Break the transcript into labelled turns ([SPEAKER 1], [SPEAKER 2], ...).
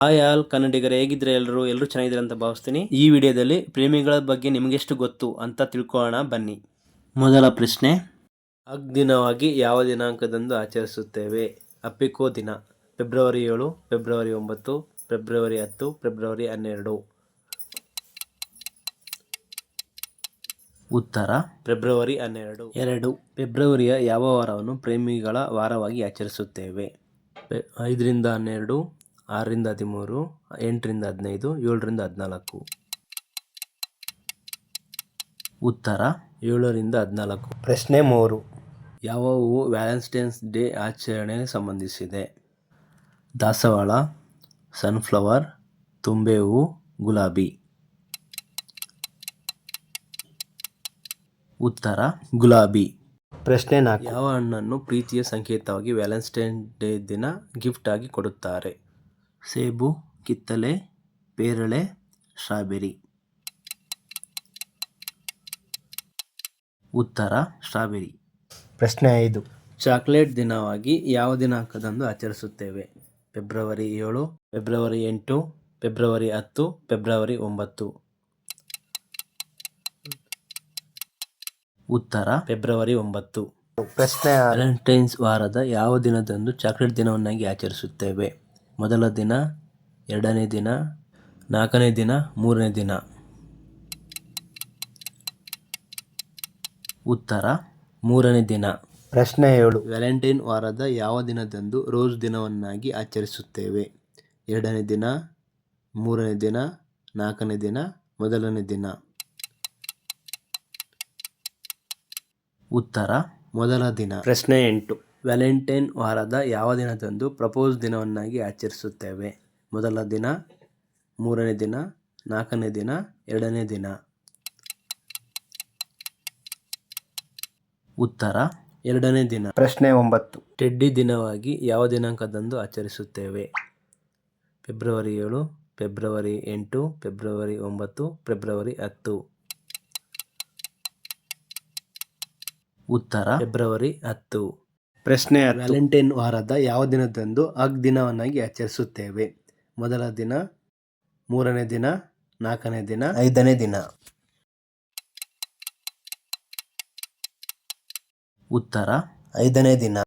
[SPEAKER 1] Hi all ಕನ್ನಡಿಗರೇ, ಹೇಗಿದ್ರೆ ಎಲ್ಲರೂ ಚೆನ್ನಾಗಿದ್ದಾರೆ ಅಂತ ಭಾವಿಸ್ತೀನಿ. ಈ ವಿಡಿಯೋದಲ್ಲಿ ಪ್ರೇಮಿಗಳ ಬಗ್ಗೆ ನಿಮಗೆಷ್ಟು ಗೊತ್ತು ಅಂತ ತಿಳ್ಕೊಳ್ಳೋಣ ಬನ್ನಿ. ಮೊದಲ ಪ್ರಶ್ನೆ, ಅಗ್ ದಿನವಾಗಿ ಯಾವ ದಿನಾಂಕದಂದು ಆಚರಿಸುತ್ತೇವೆ? ಅಪ್ಪಿಕೋ ದಿನ. February 7, February 9, February 10, February 12. ಉತ್ತರ ಫೆಬ್ರವರಿ 12. 2. ಫೆಬ್ರವರಿಯ ಯಾವ ವಾರವನ್ನು ಪ್ರೇಮಿಗಳ ವಾರವಾಗಿ ಆಚರಿಸುತ್ತೇವೆ? 5ರಿಂದ 12, 6ರಿಂದ 13, 8ರಿಂದ 15, 7ರಿಂದ 14. ಉತ್ತರ 7ರಿಂದ 14. ಪ್ರಶ್ನೆ 3. ಯಾವ ಹೂವು ವ್ಯಾಲೆಂಟೈನ್ಸ್ ಡೇ ಆಚರಣೆಗೆ ಸಂಬಂಧಿಸಿದೆ? ದಾಸವಾಳ, ಸನ್ಫ್ಲವರ್, ತುಂಬೆ ಹೂವು, ಗುಲಾಬಿ. ಉತ್ತರ ಗುಲಾಬಿ. ಪ್ರಶ್ನೆ 4. ಯಾವ ಹಣ್ಣನ್ನು ಪ್ರೀತಿಯ ಸಂಕೇತವಾಗಿ ವ್ಯಾಲೆಂಟೈನ್ಸ್ ಡೇ ದಿನ ಗಿಫ್ಟ್ ಆಗಿ ಕೊಡುತ್ತಾರೆ? ಸೇಬು, ಕಿತ್ತಳೆ, ಪೇರಳೆ, ಸ್ಟ್ರಾಬೆರಿ. ಉತ್ತರ ಸ್ಟ್ರಾಬೆರಿ. ಪ್ರಶ್ನೆ 5. ಚಾಕ್ಲೇಟ್ ದಿನವಾಗಿ ಯಾವ ದಿನಾಂಕದಂದು ಆಚರಿಸುತ್ತೇವೆ? February 7, February 8, February 10, February 9. ಉತ್ತರ ಫೆಬ್ರವರಿ 9. ಪ್ರಶ್ನೆ 6. ವ್ಯಾಲೆಂಟೈನ್ಸ್ ವಾರದ ಯಾವ ದಿನದಂದು ಚಾಕ್ಲೇಟ್ ದಿನವನ್ನಾಗಿ ಆಚರಿಸುತ್ತೇವೆ? ಮೊದಲ ದಿನ, 2ನೇ ದಿನ, 4ನೇ ದಿನ, 3ನೇ ದಿನ. ಉತ್ತರ 3ನೇ ದಿನ. ಪ್ರಶ್ನೆ 7. ವ್ಯಾಲೆಂಟೈನ್ ವಾರದ ಯಾವ ದಿನದಂದು ರೋಸ್ ದಿನವನ್ನಾಗಿ ಆಚರಿಸುತ್ತೇವೆ? 2ನೇ ದಿನ, 3ನೇ ದಿನ, 4ನೇ ದಿನ, ಮೊದಲನೇ ದಿನ. ಉತ್ತರ ಮೊದಲ ದಿನ. ಪ್ರಶ್ನೆ 8. ವ್ಯಾಲೆಂಟೈನ್ ವಾರದ ಯಾವ ದಿನದಂದು ಪ್ರಪೋಸ್ ದಿನವನ್ನಾಗಿ ಆಚರಿಸುತ್ತೇವೆ? ಮೊದಲ ದಿನ, 3ನೇ ದಿನ, 4ನೇ ದಿನ, 2ನೇ ದಿನ. ಉತ್ತರ 2ನೇ ದಿನ. ಪ್ರಶ್ನೆ 9. ಟೆಡ್ಡಿ ದಿನವಾಗಿ ಯಾವ ದಿನಾಂಕದಂದು ಆಚರಿಸುತ್ತೇವೆ? February 7, February 8, February 9, February 10. ಉತ್ತರ ಫೆಬ್ರವರಿ 10. ಪ್ರಶ್ನೆ 10. ವ್ಯಾಲೆಂಟೈನ್ ವಾರದ ಯಾವ ದಿನದಂದು ಅಗ್ ದಿನವನ್ನಾಗಿ ಆಚರಿಸುತ್ತೇವೆ? ಮೊದಲ ದಿನ, 3ನೇ ದಿನ, 4ನೇ ದಿನ, 5ನೇ ದಿನ. ಉತ್ತರ 5ನೇ ದಿನ.